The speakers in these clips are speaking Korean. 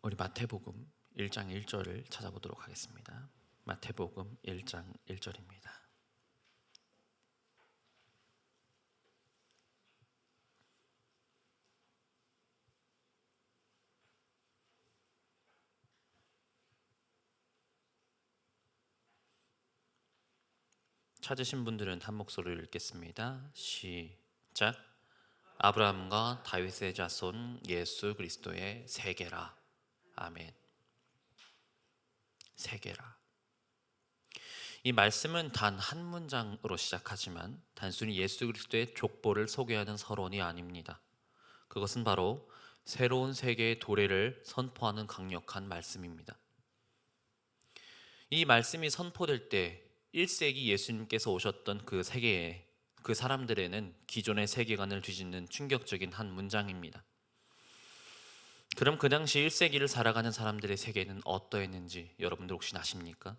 우리 마태복음 1장 1절을 찾아보도록 하겠습니다. 마태복음 1장 1절입니다. 찾으신 분들은 한 목소리로 읽겠습니다. 시작. 아브라함과 다윗의 자손 예수 그리스도의 세계라. 아멘. 세계라. 이 말씀은 단 한 문장으로 시작하지만 단순히 예수 그리스도의 족보를 소개하는 서론이 아닙니다. 그것은 바로 새로운 세계의 도래를 선포하는 강력한 말씀입니다. 이 말씀이 선포될 때 1세기 예수님께서 오셨던 그 세계에 그 사람들에는 기존의 세계관을 뒤집는 충격적인 한 문장입니다. 그럼 그 당시 1세기를 살아가는 사람들의 세계는 어떠했는지 여러분들 혹시 아십니까?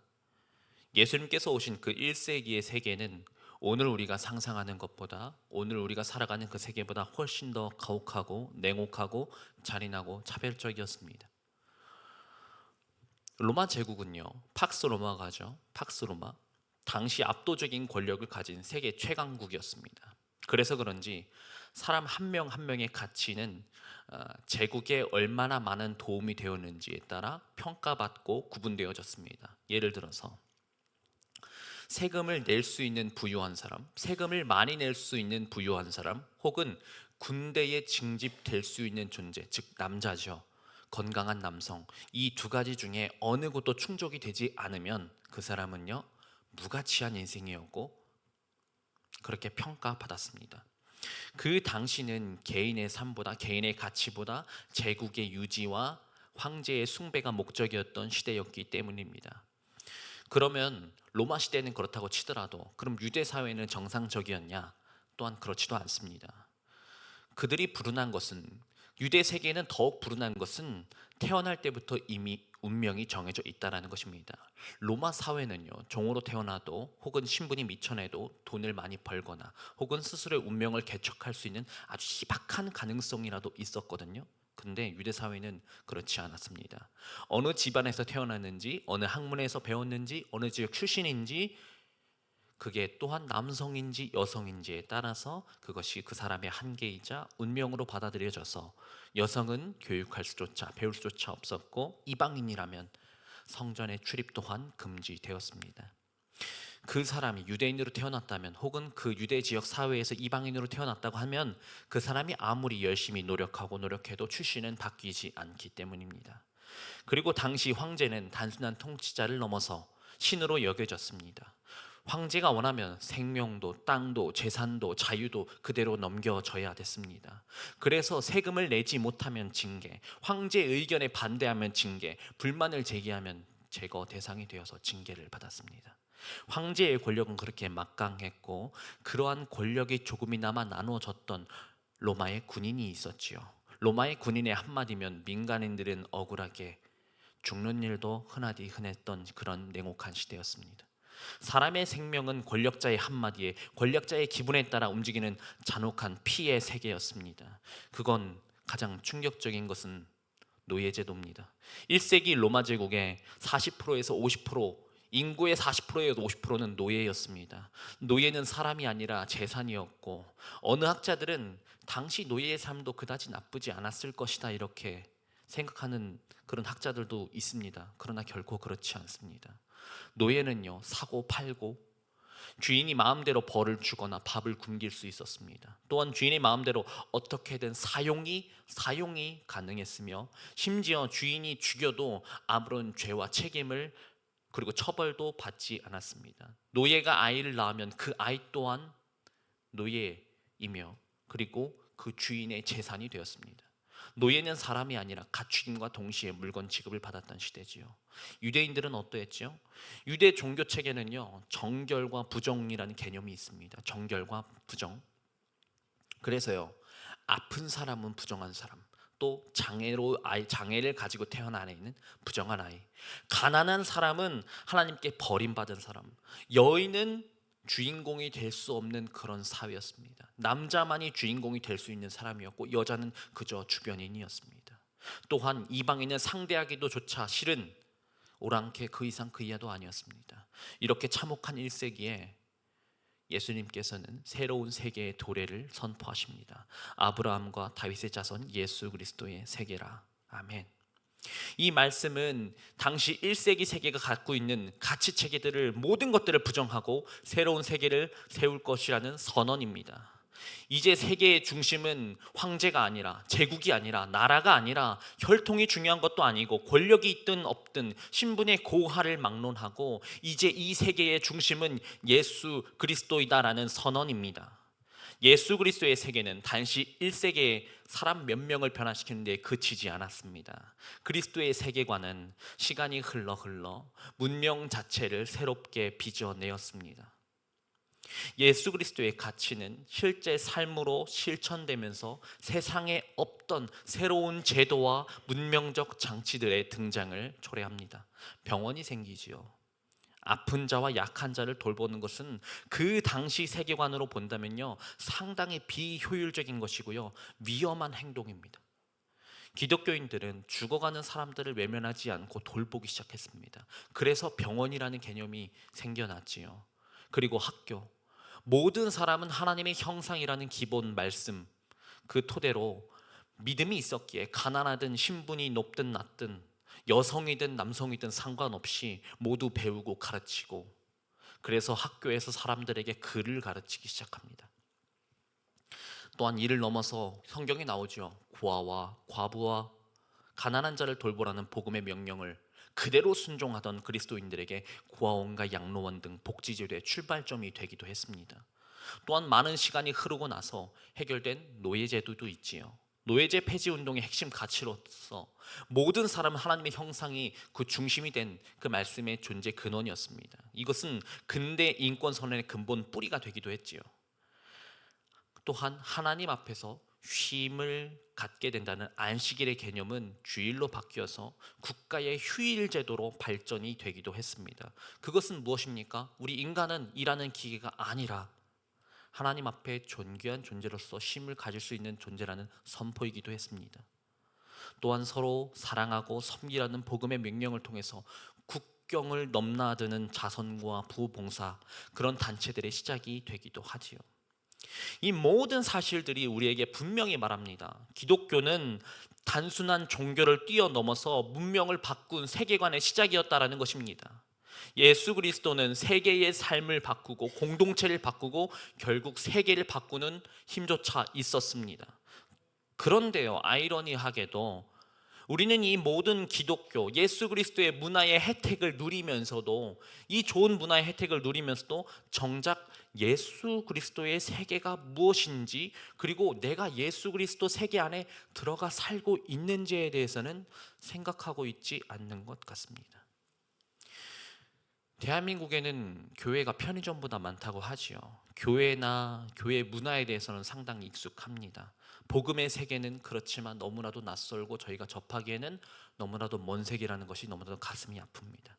예수님께서 오신 그 1세기의 세계는 오늘 우리가 상상하는 것보다, 오늘 우리가 살아가는 그 세계보다 훨씬 더 가혹하고 냉혹하고 잔인하고 차별적이었습니다. 로마 제국은요, 팍스 로마가죠. 팍스 로마. 당시 압도적인 권력을 가진 세계 최강국이었습니다. 그래서 그런지 사람 한 명 한 명의 가치는 제국에 얼마나 많은 도움이 되었는지에 따라 평가받고 구분되어졌습니다. 예를 들어서 세금을 낼 수 있는 부유한 사람, 세금을 많이 낼 수 있는 부유한 사람, 혹은 군대에 징집될 수 있는 존재, 즉 남자죠. 건강한 남성, 이 두 가지 중에 어느 것도 충족이 되지 않으면 그 사람은요, 무가치한 인생이었고 그렇게 평가받았습니다. 그 당시는 개인의 삶보다, 개인의 가치보다 제국의 유지와 황제의 숭배가 목적이었던 시대였기 때문입니다. 그러면 로마 시대는 그렇다고 치더라도 그럼 유대 사회는 정상적이었냐? 또한 그렇지도 않습니다. 그들이 불운한 것은, 유대 세계는 더욱 불운한 것은 태어날 때부터 이미 운명이 정해져 있다는 것입니다. 로마 사회는요, 종으로 태어나도 혹은 신분이 미천해도 돈을 많이 벌거나 혹은 스스로의 운명을 개척할 수 있는 아주 희박한 가능성이라도 있었거든요. 근데 유대 사회는 그렇지 않았습니다. 어느 집안에서 태어났는지, 어느 학문에서 배웠는지, 어느 지역 출신인지, 그게 또한 남성인지 여성인지에 따라서 그것이 그 사람의 한계이자 운명으로 받아들여져서 여성은 교육할 수조차 배울 수조차 없었고 이방인이라면 성전의 출입 또한 금지되었습니다. 그 사람이 유대인으로 태어났다면 혹은 그 유대 지역 사회에서 이방인으로 태어났다고 하면 그 사람이 아무리 열심히 노력해도 출신은 바뀌지 않기 때문입니다. 그리고 당시 황제는 단순한 통치자를 넘어서 신으로 여겨졌습니다. 황제가 원하면 생명도 땅도 재산도 자유도 그대로 넘겨줘야 됐습니다. 그래서 세금을 내지 못하면 징계, 황제의 의견에 반대하면 징계, 불만을 제기하면 제거 대상이 되어서 징계를 받았습니다. 황제의 권력은 그렇게 막강했고 그러한 권력이 조금이나마 나누어졌던 로마의 군인이 있었지요. 로마의 군인의 한마디면 민간인들은 억울하게 죽는 일도 흔하디 흔했던 그런 냉혹한 시대였습니다. 사람의 생명은 권력자의 한마디에, 권력자의 기분에 따라 움직이는 잔혹한 피의 세계였습니다. 그건 가장 충격적인 것은 노예제도입니다. 1세기 로마 제국의 40%에서 50%, 인구의 40%에서 50%는 노예였습니다. 노예는 사람이 아니라 재산이었고 어느 학자들은 당시 노예의 삶도 그다지 나쁘지 않았을 것이다 이렇게 생각하는 그런 학자들도 있습니다. 그러나 결코 그렇지 않습니다. 노예는요, 사고 팔고 주인이 마음대로 벌을 주거나 밥을 굶길 수 있었습니다. 또한 주인의 마음대로 어떻게든 사용이 가능했으며 심지어 주인이 죽여도 아무런 죄와 책임을 그리고 처벌도 받지 않았습니다. 노예가 아이를 낳으면 그 아이 또한 노예이며 그리고 그 주인의 재산이 되었습니다. 노예는 사람이 아니라 가축임과 동시에 물건 취급을 받았던 시대지요. 유대인들은 어떠했죠? 유대 종교 체계는요, 정결과 부정이라는 개념이 있습니다. 정결과 부정. 그래서요, 아픈 사람은 부정한 사람, 또 장애를 가지고 태어난 아이는 부정한 아이, 가난한 사람은 하나님께 버림받은 사람, 여인은 주인공이 될 수 없는 그런 사회였습니다. 남자만이 주인공이 될 수 있는 사람이었고 여자는 그저 주변인이었습니다. 또한 이방인을 상대하기도 조차 싫은 오랑캐 그 이상 그 이하도 아니었습니다. 이렇게 참혹한 1세기에 예수님께서는 새로운 세계의 도래를 선포하십니다. 아브라함과 다윗의 자손 예수 그리스도의 세계라. 아멘. 이 말씀은 당시 1세기 세계가 갖고 있는 가치 체계들을 모든 것들을 부정하고 새로운 세계를 세울 것이라는 선언입니다. 이제 세계의 중심은 황제가 아니라, 제국이 아니라, 나라가 아니라, 혈통이 중요한 것도 아니고, 권력이 있든 없든 신분의 고하를 막론하고, 이제 이 세계의 중심은 예수 그리스도이다라는 선언입니다. 예수 그리스도의 세계는 단지 1세기에 사람 몇 명을 변화시키는 데 그치지 않았습니다. 그리스도의 세계관은 시간이 흘러 문명 자체를 새롭게 빚어내었습니다. 예수 그리스도의 가치는 실제 삶으로 실천되면서 세상에 없던 새로운 제도와 문명적 장치들의 등장을 초래합니다. 병원이 생기지요. 아픈 자와 약한 자를 돌보는 것은 그 당시 세계관으로 본다면요, 상당히 비효율적인 것이고요, 위험한 행동입니다. 기독교인들은 죽어가는 사람들을 외면하지 않고 돌보기 시작했습니다. 그래서 병원이라는 개념이 생겨났지요. 그리고 학교, 모든 사람은 하나님의 형상이라는 기본 말씀, 그 토대로 믿음이 있었기에 가난하든 신분이 높든 낮든 여성이든 남성이든 상관없이 모두 배우고 가르치고, 그래서 학교에서 사람들에게 글을 가르치기 시작합니다. 또한 이를 넘어서 성경에 나오죠. 고아와 과부와 가난한 자를 돌보라는 복음의 명령을 그대로 순종하던 그리스도인들에게 고아원과 양로원 등 복지제도의 출발점이 되기도 했습니다. 또한 많은 시간이 흐르고 나서 해결된 노예제도도 있지요. 노예제 폐지 운동의 핵심 가치로서 모든 사람은 하나님의 형상이 그 중심이 된 그 말씀의 존재 근원이었습니다. 이것은 근대 인권 선언의 근본 뿌리가 되기도 했지요. 또한 하나님 앞에서 쉼을 갖게 된다는 안식일의 개념은 주일로 바뀌어서 국가의 휴일 제도로 발전이 되기도 했습니다. 그것은 무엇입니까? 우리 인간은 일하는 기계가 아니라 하나님 앞에 존귀한 존재로서 쉼을 가질 수 있는 존재라는 선포이기도 했습니다. 또한 서로 사랑하고 섬기라는 복음의 명령을 통해서 국경을 넘나드는 자선과 부봉사, 그런 단체들의 시작이 되기도 하지요. 이 모든 사실들이 우리에게 분명히 말합니다. 기독교는 단순한 종교를 뛰어넘어서 문명을 바꾼 세계관의 시작이었다라는 것입니다. 예수 그리스도는 세계의 삶을 바꾸고 공동체를 바꾸고 결국 세계를 바꾸는 힘조차 있었습니다. 그런데요, 아이러니하게도 우리는 이 모든 기독교, 예수 그리스도의 문화의 혜택을 누리면서도, 이 좋은 문화의 혜택을 누리면서도 정작 예수 그리스도의 세계가 무엇인지, 그리고 내가 예수 그리스도 세계 안에 들어가 살고 있는지에 대해서는 생각하고 있지 않는 것 같습니다. 대한민국에는 교회가 편의점보다 많다고 하지요. 교회나 교회 문화에 대해서는 상당히 익숙합니다. 복음의 세계는 그렇지만 너무나도 낯설고 저희가 접하기에는 너무나도 먼 세계라는 것이 너무나도 가슴이 아픕니다.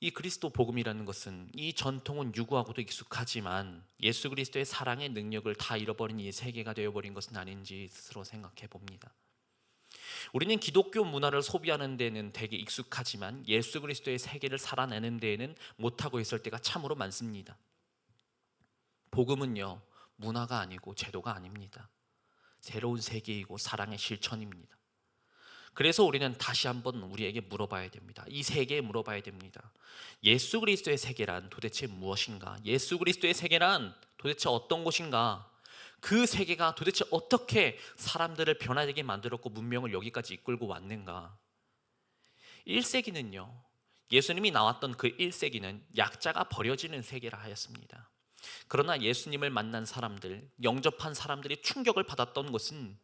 이 그리스도 복음이라는 것은 이 전통은 유구하고도 익숙하지만 예수 그리스도의 사랑의 능력을 다 잃어버린 이 세계가 되어버린 것은 아닌지 스스로 생각해 봅니다. 우리는 기독교 문화를 소비하는 데는 되게 익숙하지만 예수 그리스도의 세계를 살아내는 데에는 못하고 있을 때가 참으로 많습니다. 복음은요, 문화가 아니고 제도가 아닙니다. 새로운 세계이고 사랑의 실천입니다. 그래서 우리는 다시 한번 우리에게 물어봐야 됩니다. 이 세계에 물어봐야 됩니다. 예수 그리스도의 세계란 도대체 무엇인가? 예수 그리스도의 세계란 도대체 어떤 곳인가? 그 세계가 도대체 어떻게 사람들을 변화되게 만들었고 문명을 여기까지 이끌고 왔는가? 1세기는요, 예수님이 나왔던 그 1세기는 약자가 버려지는 세계라 하였습니다. 그러나 예수님을 만난 사람들, 영접한 사람들이 충격을 받았던 것은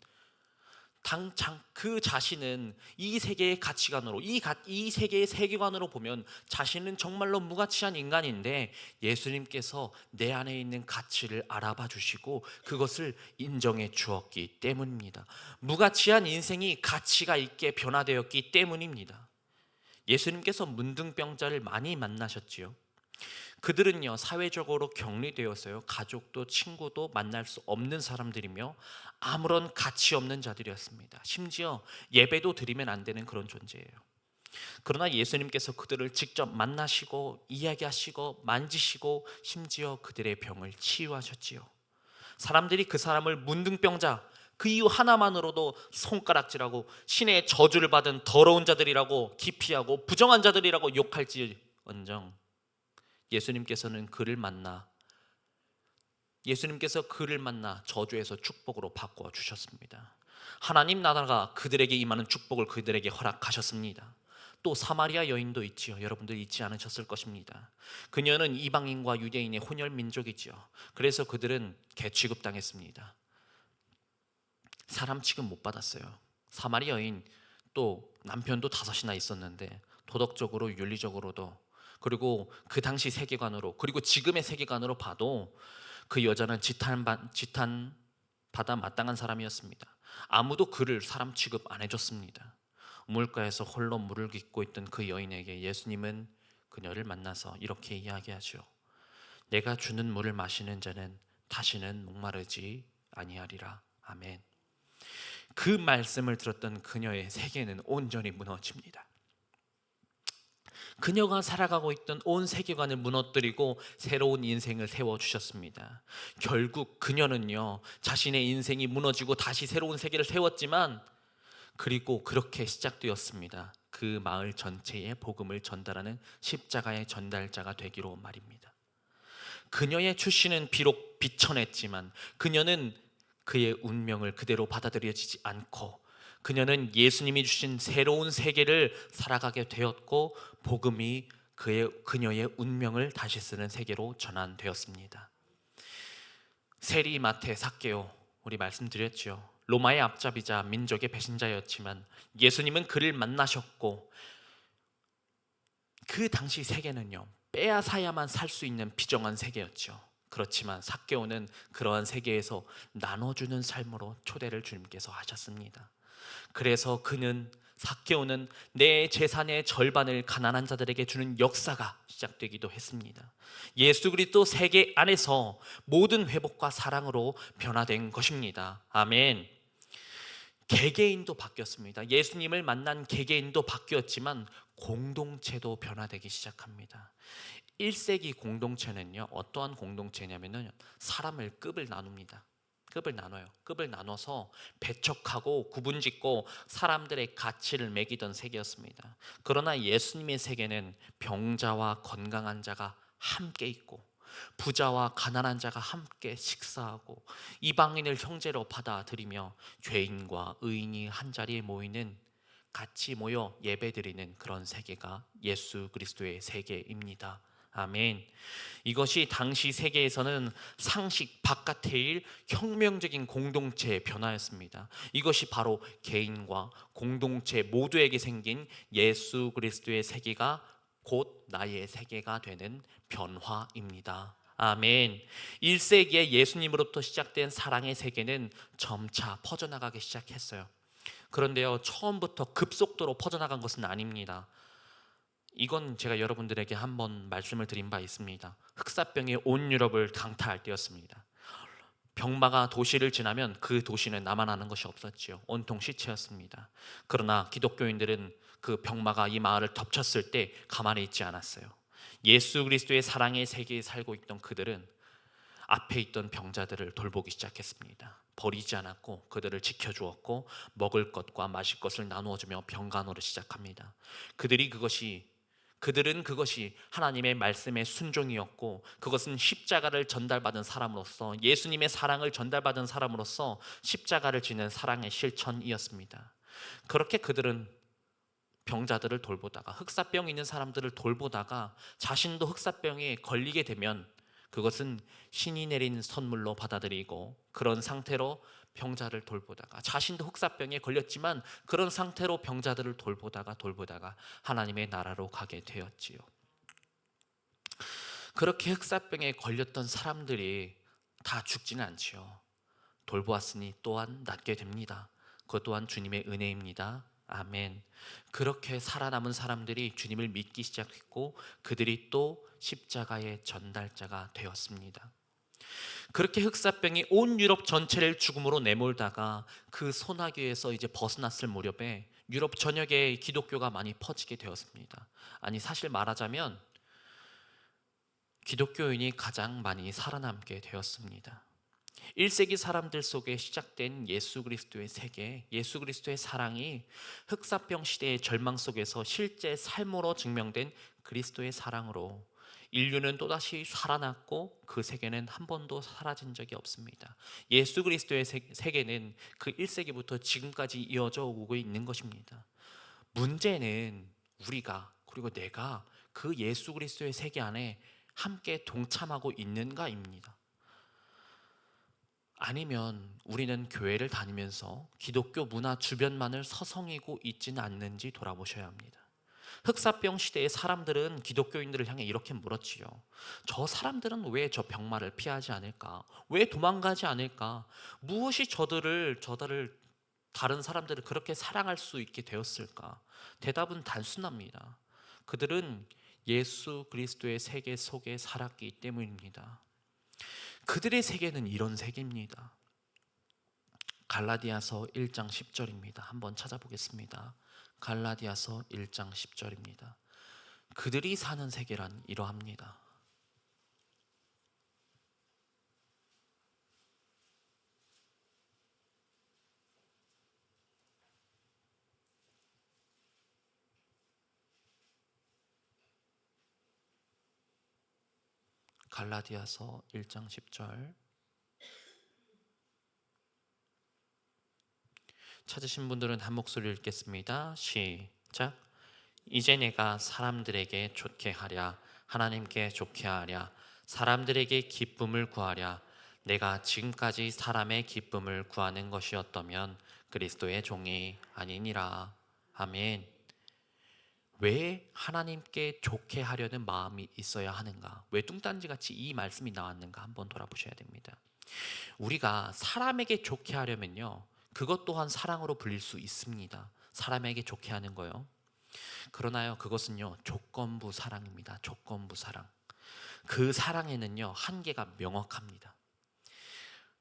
당장 그 자신은 이 세계의 가치관으로, 이 세계의 세계관으로 보면 자신은 정말로 무가치한 인간인데 예수님께서 내 안에 있는 가치를 알아봐 주시고 그것을 인정해 주었기 때문입니다. 무가치한 인생이 가치가 있게 변화되었기 때문입니다. 예수님께서 문둥병자를 많이 만나셨지요. 그들은요, 사회적으로 격리되어서요, 가족도 친구도 만날 수 없는 사람들이며 아무런 가치 없는 자들이었습니다. 심지어 예배도 드리면 안 되는 그런 존재예요. 그러나 예수님께서 그들을 직접 만나시고 이야기하시고 만지시고 심지어 그들의 병을 치유하셨지요. 사람들이 그 사람을 문둥병자, 그 이유 하나만으로도 손가락질하고 신의 저주를 받은 더러운 자들이라고 기피하고 부정한 자들이라고 욕할지언정, 예수님께서 그를 만나 저주에서 축복으로 바꾸어 주셨습니다. 하나님 나라가 그들에게 임하는 축복을 그들에게 허락하셨습니다. 또 사마리아 여인도 있지요. 여러분들 잊지 않으셨을 것입니다. 그녀는 이방인과 유대인의 혼혈 민족이지요. 그래서 그들은 개취급당했습니다. 사람 취급 못 받았어요. 사마리아 여인, 또 남편도 5이나 있었는데 도덕적으로 윤리적으로도, 그리고 그 당시 세계관으로, 그리고 지금의 세계관으로 봐도 그 여자는 지탄받아 마땅한 사람이었습니다. 아무도 그를 사람 취급 안 해줬습니다. 우물가에서 홀로 물을 깃고 있던 그 여인에게 예수님은 그녀를 만나서 이렇게 이야기하죠. 내가 주는 물을 마시는 자는 다시는 목마르지 아니하리라. 아멘. 그 말씀을 들었던 그녀의 세계는 온전히 무너집니다. 그녀가 살아가고 있던 온 세계관을 무너뜨리고 새로운 인생을 세워주셨습니다. 결국 그녀는요, 자신의 인생이 무너지고 다시 새로운 세계를 세웠지만, 그리고 그렇게 시작되었습니다. 그 마을 전체에 복음을 전달하는 십자가의 전달자가 되기로 말입니다. 그녀의 출신은 비록 비천했지만 그녀는 그의 운명을 그대로 받아들여지지 않고, 그녀는 예수님이 주신 새로운 세계를 살아가게 되었고, 복음이 그녀의 운명을 다시 쓰는 세계로 전환되었습니다. 세리, 마태, 삭개오, 우리 말씀드렸죠. 로마의 앞잡이자 민족의 배신자였지만 예수님은 그를 만나셨고, 그 당시 세계는요, 빼앗아야만 살 수 있는 비정한 세계였죠. 그렇지만 삭개오는 그러한 세계에서 나눠주는 삶으로 초대를 주님께서 하셨습니다. 그래서 삭개오는 내 재산의 절반을 가난한 자들에게 주는 역사가 시작되기도 했습니다. 예수 그리스도 세계 안에서 모든 회복과 사랑으로 변화된 것입니다. 아멘. 개개인도 바뀌었습니다. 예수님을 만난 개개인도 바뀌었지만 공동체도 변화되기 시작합니다. 1세기 공동체는요, 어떠한 공동체냐면은 사람을 급을 나눕니다. 급을 나눠요. 급을 나눠서 배척하고 구분짓고 사람들의 가치를 매기던 세계였습니다. 그러나 예수님의 세계는 병자와 건강한 자가 함께 있고, 부자와 가난한 자가 함께 식사하고, 이방인을 형제로 받아들이며 죄인과 의인이 한자리에 모이는, 같이 모여 예배드리는 그런 세계가 예수 그리스도의 세계입니다. 아멘. 이것이 당시 세계에서는 상식 바깥의 일, 혁명적인 공동체의 변화였습니다. 이것이 바로 개인과 공동체 모두에게 생긴 예수 그리스도의 세계가 곧 나의 세계가 되는 변화입니다. 아멘. 1세기에 예수님으로부터 시작된 사랑의 세계는 점차 퍼져나가기 시작했어요. 그런데요, 처음부터 급속도로 퍼져나간 것은 아닙니다. 이건 제가 여러분들에게 한번 말씀을 드린 바 있습니다. 흑사병이 온 유럽을 강타할 때였습니다. 병마가 도시를 지나면 그 도시는 남아나는 것이 없었지요. 온통 시체였습니다. 그러나 기독교인들은 그 병마가 이 마을을 덮쳤을 때 가만히 있지 않았어요. 예수 그리스도의 사랑의 세계에 살고 있던 그들은 앞에 있던 병자들을 돌보기 시작했습니다. 버리지 않았고 그들을 지켜주었고, 먹을 것과 마실 것을 나누어주며 병간호를 시작합니다. 그들은 그것이 하나님의 말씀의 순종이었고, 그것은 십자가를 전달받은 사람으로서, 예수님의 사랑을 전달받은 사람으로서 십자가를 지는 사랑의 실천이었습니다. 그렇게 그들은 병자들을 돌보다가, 흑사병 있는 사람들을 돌보다가 자신도 흑사병에 걸리게 되면 그것은 신이 내린 선물로 받아들이고, 그런 상태로 병자를 돌보다가, 자신도 흑사병에 걸렸지만 그런 상태로 병자들을 돌보다가 하나님의 나라로 가게 되었지요. 그렇게 흑사병에 걸렸던 사람들이 다 죽지는 않지요. 돌보았으니 또한 낫게 됩니다. 그것 또한 주님의 은혜입니다. 아멘. 그렇게 살아남은 사람들이 주님을 믿기 시작했고 그들이 또 십자가의 전달자가 되었습니다. 그렇게 흑사병이 온 유럽 전체를 죽음으로 내몰다가 그 소나기에서 이제 벗어났을 무렵에 유럽 전역에 기독교가 많이 퍼지게 되었습니다. 아니, 사실 말하자면 기독교인이 가장 많이 살아남게 되었습니다. 1세기 사람들 속에 시작된 예수 그리스도의 세계, 예수 그리스도의 사랑이 흑사병 시대의 절망 속에서 실제 삶으로 증명된 그리스도의 사랑으로 인류는 또다시 살아났고 그 세계는 한 번도 사라진 적이 없습니다. 예수 그리스도의 세계는 그 1세기부터 지금까지 이어져 오고 있는 것입니다. 문제는 우리가, 그리고 내가 그 예수 그리스도의 세계 안에 함께 동참하고 있는가입니다. 아니면 우리는 교회를 다니면서 기독교 문화 주변만을 서성이고 있지는 않는지 돌아보셔야 합니다. 흑사병 시대의 사람들은 기독교인들을 향해 이렇게 물었지요. 저 사람들은 왜 저 병마를 피하지 않을까? 왜 도망가지 않을까? 무엇이 저들을 다른 사람들을 그렇게 사랑할 수 있게 되었을까? 대답은 단순합니다. 그들은 예수 그리스도의 세계 속에 살았기 때문입니다. 그들의 세계는 이런 세계입니다. 갈라디아서 1장 10절입니다. 한번 찾아보겠습니다. 갈라디아서 1장 10절입니다. 그들이 사는 세계란 이러합니다. 갈라디아서 1장 10절 찾으신 분들은 한 목소리 읽겠습니다. 시작. 이제 내가 사람들에게 좋게 하랴, 하나님께 좋게 하랴, 사람들에게 기쁨을 구하랴. 내가 지금까지 사람의 기쁨을 구하는 것이었다면 그리스도의 종이 아니니라. 아멘. 왜 하나님께 좋게 하려는 마음이 있어야 하는가? 왜 뚱딴지같이 이 말씀이 나왔는가? 한번 돌아보셔야 됩니다. 우리가 사람에게 좋게 하려면요, 그것 또한 사랑으로 불릴 수 있습니다. 사람에게 좋게 하는 거요. 그러나요, 그것은요 조건부 사랑입니다. 조건부 사랑. 그 사랑에는요 한계가 명확합니다.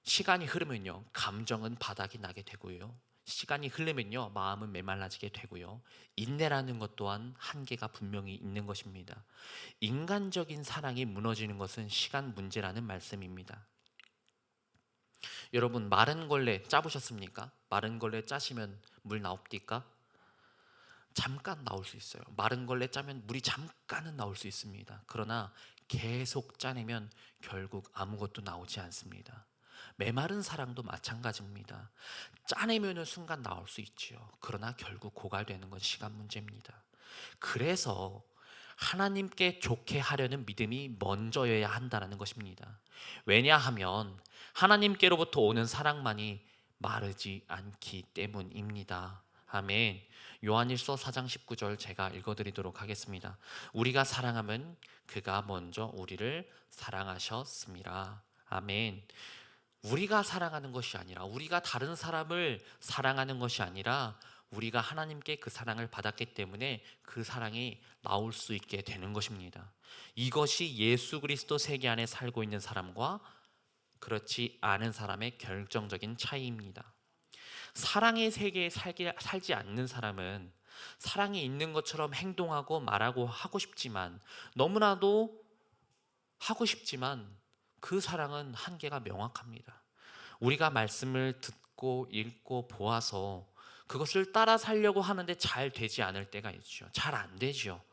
시간이 흐르면요 감정은 바닥이 나게 되고요, 시간이 흐르면요 마음은 메말라지게 되고요, 인내라는 것 또한 한계가 분명히 있는 것입니다. 인간적인 사랑이 무너지는 것은 시간 문제라는 말씀입니다. 여러분, 마른 걸레 짜보셨습니까? 마른 걸레 짜시면 물 나옵니까? 잠깐 나올 수 있어요. 마른 걸레 짜면 물이 잠깐은 나올 수 있습니다. 그러나 계속 짜내면 결국 아무것도 나오지 않습니다. 메마른 사랑도 마찬가지입니다. 짜내면은 순간 나올 수 있지요. 그러나 결국 고갈되는 건 시간 문제입니다. 그래서 하나님께 좋게 하려는 믿음이 먼저여야 한다는 것입니다. 왜냐하면 하나님께로부터 오는 사랑만이 마르지 않기 때문입니다. 아멘. 요한일서 4장 19절 제가 읽어드리도록 하겠습니다. 우리가 사랑하면 그가 먼저 우리를 사랑하셨습니다. 아멘. 우리가 사랑하는 것이 아니라, 우리가 다른 사람을 사랑하는 것이 아니라 우리가 하나님께 그 사랑을 받았기 때문에 그 사랑이 나올 수 있게 되는 것입니다. 이것이 예수 그리스도 세계 안에 살고 있는 사람과 그렇지 않은 사람의 결정적인 차이입니다. 사랑의 세계에 살지 않는 사람은 사랑이 있는 것처럼 행동하고 말하고 하고 싶지만, 너무나도 하고 싶지만 그 사랑은 한계가 명확합니다. 우리가 말씀을 듣고 읽고 보아서 그것을 따라 살려고 하는데 잘 되지 않을 때가 있죠. 잘 안 되죠.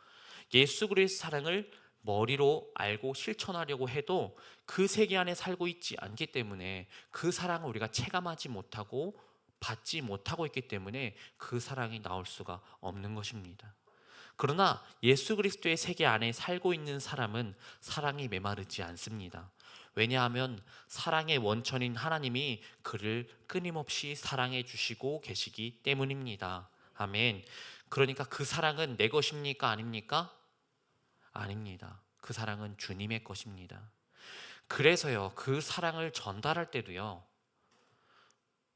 예수 그리스도의 사랑을 머리로 알고 실천하려고 해도 그 세계 안에 살고 있지 않기 때문에 그 사랑을 우리가 체감하지 못하고 받지 못하고 있기 때문에 그 사랑이 나올 수가 없는 것입니다. 그러나 예수 그리스도의 세계 안에 살고 있는 사람은 사랑이 메마르지 않습니다. 왜냐하면 사랑의 원천인 하나님이 그를 끊임없이 사랑해 주시고 계시기 때문입니다. 아멘. 그러니까 그 사랑은 내 것입니까? 아닙니까? 아닙니다. 그 사랑은 주님의 것입니다. 그래서요, 그 사랑을 전달할 때도요,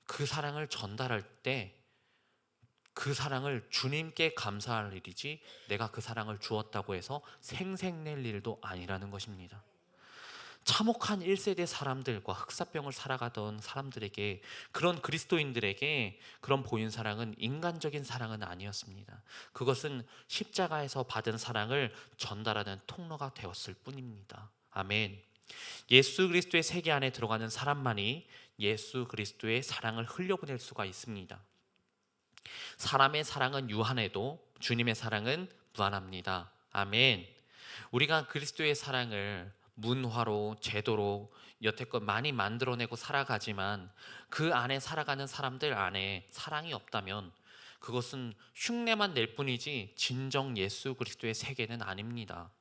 그 사랑을 전달할 때 그 사랑을 주님께 감사할 일이지 내가 그 사랑을 주었다고 해서 생색낼 일도 아니라는 것입니다. 참혹한 1세대 사람들과 흑사병을 살아가던 사람들에게, 그런 그리스도인들에게 그런 보인 사랑은 인간적인 사랑은 아니었습니다. 그것은 십자가에서 받은 사랑을 전달하는 통로가 되었을 뿐입니다. 아멘. 예수 그리스도의 세계 안에 들어가는 사람만이 예수 그리스도의 사랑을 흘려보낼 수가 있습니다. 사람의 사랑은 유한해도 주님의 사랑은 무한합니다. 아멘. 우리가 그리스도의 사랑을 문화로, 제도로 여태껏 많이 만들어내고 살아가지만 그 안에 살아가는 사람들 안에 사랑이 없다면 그것은 흉내만 낼 뿐이지 진정 예수 그리스도의 세계는 아닙니다.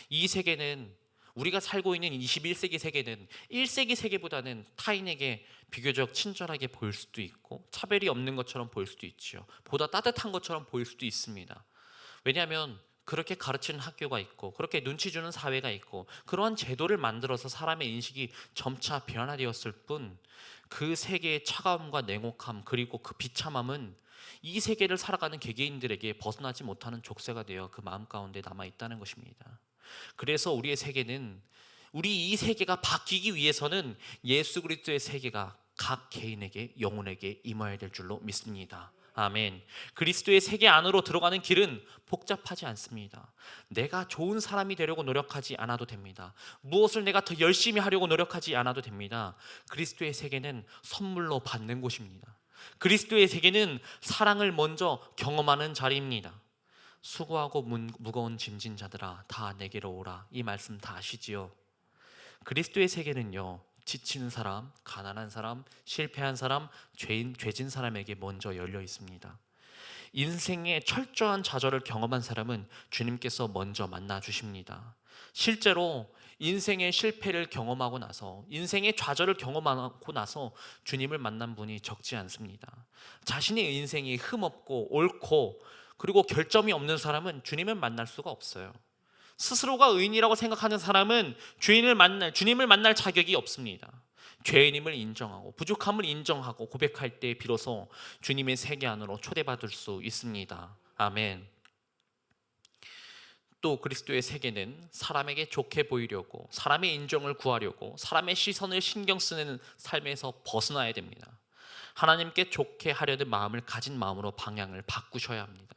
이 세계는, 우리가 살고 있는 21세기 세계는 1세기 세계보다는 타인에게 비교적 친절하게 보일 수도 있고 차별이 없는 것처럼 보일 수도 있죠. 보다 따뜻한 것처럼 보일 수도 있습니다. 왜냐하면 그렇게 가르치는 학교가 있고 그렇게 눈치 주는 사회가 있고 그러한 제도를 만들어서 사람의 인식이 점차 변화되었을 뿐, 그 세계의 차가움과 냉혹함 그리고 그 비참함은 이 세계를 살아가는 개개인들에게 벗어나지 못하는 족쇄가 되어 그 마음 가운데 남아있다는 것입니다. 그래서 우리의 세계는, 우리 이 세계가 바뀌기 위해서는 예수 그리스도의 세계가 각 개인에게, 영혼에게 임해야 될 줄로 믿습니다. 아멘. 그리스도의 세계 안으로 들어가는 길은 복잡하지 않습니다. 내가 좋은 사람이 되려고 노력하지 않아도 됩니다. 무엇을 내가 더 열심히 하려고 노력하지 않아도 됩니다. 그리스도의 세계는 선물로 받는 곳입니다. 그리스도의 세계는 사랑을 먼저 경험하는 자리입니다. 수고하고 무거운 짐진 자들아 다 내게로 오라, 이 말씀 다 아시지요? 그리스도의 세계는요, 지치는 사람, 가난한 사람, 실패한 사람, 죄진 사람에게 먼저 열려 있습니다. 인생의 철저한 좌절을 경험한 사람은 주님께서 먼저 만나 주십니다. 실제로 인생의 실패를 경험하고 나서, 인생의 좌절을 경험하고 나서 주님을 만난 분이 적지 않습니다. 자신의 인생이 흠없고 옳고 그리고 결점이 없는 사람은 주님을 만날 수가 없어요. 스스로가 의인이라고 생각하는 사람은 주님을 만날 자격이 없습니다. 죄인임을 인정하고 부족함을 인정하고 고백할 때 비로소 주님의 세계 안으로 초대받을 수 있습니다. 아멘. 또 그리스도의 세계는 사람에게 좋게 보이려고, 사람의 인정을 구하려고, 사람의 시선을 신경 쓰는 삶에서 벗어나야 됩니다. 하나님께 좋게 하려는 마음을 가진 마음으로 방향을 바꾸셔야 합니다.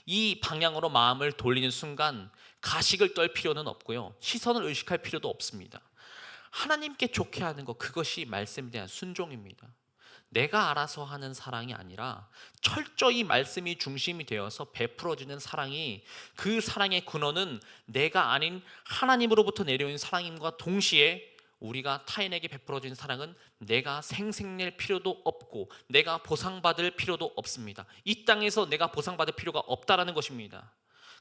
이 방향으로 마음을 돌리는 순간 가식을 떨 필요는 없고요, 시선을 의식할 필요도 없습니다. 하나님께 좋게 하는 것, 그것이 말씀에 대한 순종입니다. 내가 알아서 하는 사랑이 아니라 철저히 말씀이 중심이 되어서 베풀어지는 사랑이, 그 사랑의 근원은 내가 아닌 하나님으로부터 내려온 사랑임과 동시에 우리가 타인에게 베풀어진 사랑은 내가 생색낼 필요도 없고 내가 보상받을 필요도 없습니다. 이 땅에서 내가 보상받을 필요가 없다라는 것입니다.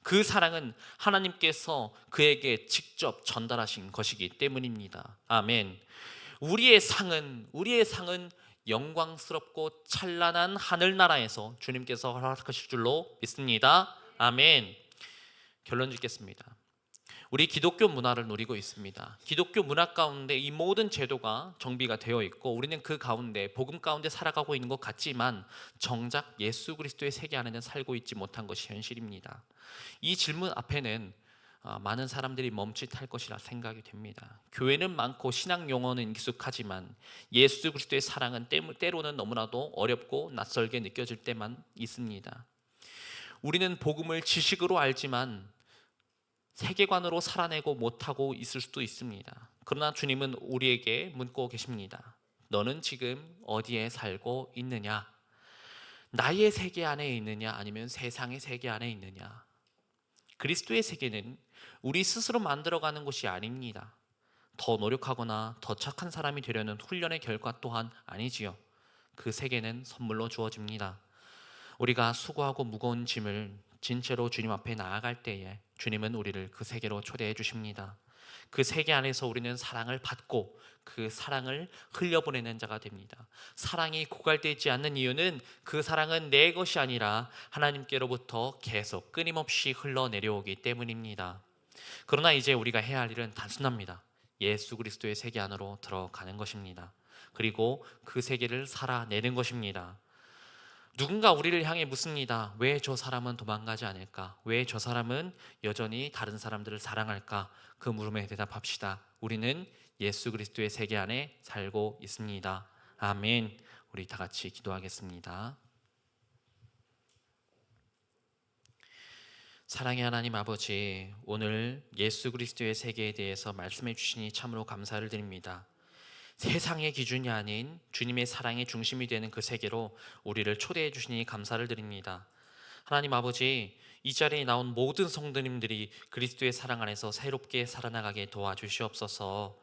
그 사랑은 하나님께서 그에게 직접 전달하신 것이기 때문입니다. 아멘. 우리의 상은 영광스럽고 찬란한 하늘나라에서 주님께서 허락하실 줄로 믿습니다. 아멘. 결론 짓겠습니다. 우리 기독교 문화를 누리고 있습니다. 기독교 문화 가운데 이 모든 제도가 정비가 되어 있고 우리는 그 가운데, 복음 가운데 살아가고 있는 것 같지만 정작 예수 그리스도의 세계 안에는 살고 있지 못한 것이 현실입니다. 이 질문 앞에는 많은 사람들이 멈칫할 것이라 생각이 됩니다. 교회는 많고 신앙 용어는 익숙하지만 예수 그리스도의 사랑은 때로는 너무나도 어렵고 낯설게 느껴질 때만 있습니다. 우리는 복음을 지식으로 알지만 세계관으로 살아내고 못하고 있을 수도 있습니다. 그러나 주님은 우리에게 묻고 계십니다. 너는 지금 어디에 살고 있느냐? 나의 세계 안에 있느냐, 아니면 세상의 세계 안에 있느냐? 그리스도의 세계는 우리 스스로 만들어가는 것이 아닙니다. 더 노력하거나 더 착한 사람이 되려는 훈련의 결과 또한 아니지요. 그 세계는 선물로 주어집니다. 우리가 수고하고 무거운 짐을 진 채로 주님 앞에 나아갈 때에 주님은 우리를 그 세계로 초대해 주십니다. 그 세계 안에서 우리는 사랑을 받고 그 사랑을 흘려보내는 자가 됩니다. 사랑이 고갈되지 않는 이유는 그 사랑은 내 것이 아니라 하나님께로부터 계속 끊임없이 흘러내려오기 때문입니다. 그러나 이제 우리가 해야 할 일은 단순합니다. 예수 그리스도의 세계 안으로 들어가는 것입니다. 그리고 그 세계를 살아내는 것입니다. 누군가 우리를 향해 묻습니다. 왜 저 사람은 도망가지 않을까? 왜 저 사람은 여전히 다른 사람들을 사랑할까? 그 물음에 대답합시다. 우리는 예수 그리스도의 세계 안에 살고 있습니다. 아멘. 우리 다 같이 기도하겠습니다. 사랑의 하나님 아버지, 오늘 예수 그리스도의 세계에 대해서 말씀해 주시니 참으로 감사를 드립니다. 세상의 기준이 아닌 주님의 사랑의 중심이 되는 그 세계로 우리를 초대해 주시니 감사를 드립니다. 하나님 아버지, 이 자리에 나온 모든 성도님들이 그리스도의 사랑 안에서 새롭게 살아나가게 도와주시옵소서.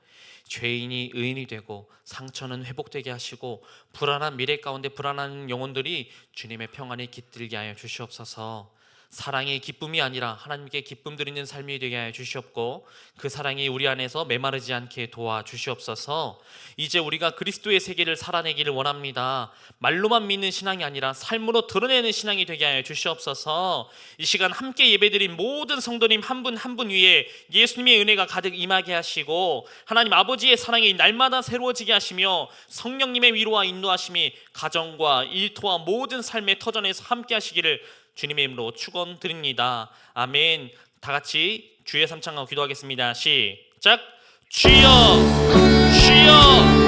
죄인이 의인이 되고 상처는 회복되게 하시고 불안한 미래 가운데 불안한 영혼들이 주님의 평안에 깃들게 하여 주시옵소서. 사랑의 기쁨이 아니라 하나님께 기쁨 드리는 삶이 되게 하여 주시옵고 그 사랑이 우리 안에서 메마르지 않게 도와주시옵소서. 이제 우리가 그리스도의 세계를 살아내기를 원합니다. 말로만 믿는 신앙이 아니라 삶으로 드러내는 신앙이 되게 하여 주시옵소서. 이 시간 함께 예배드린 모든 성도님 한 분 한 분 위에 예수님의 은혜가 가득 임하게 하시고 하나님 아버지의 사랑이 날마다 새로워지게 하시며 성령님의 위로와 인도하심이 가정과 일터와 모든 삶의 터전에서 함께 하시기를 주님의 이름으로 축원드립니다. 아멘. 다 같이 주의 삼창하고 기도하겠습니다. 시작. 주여, 주여.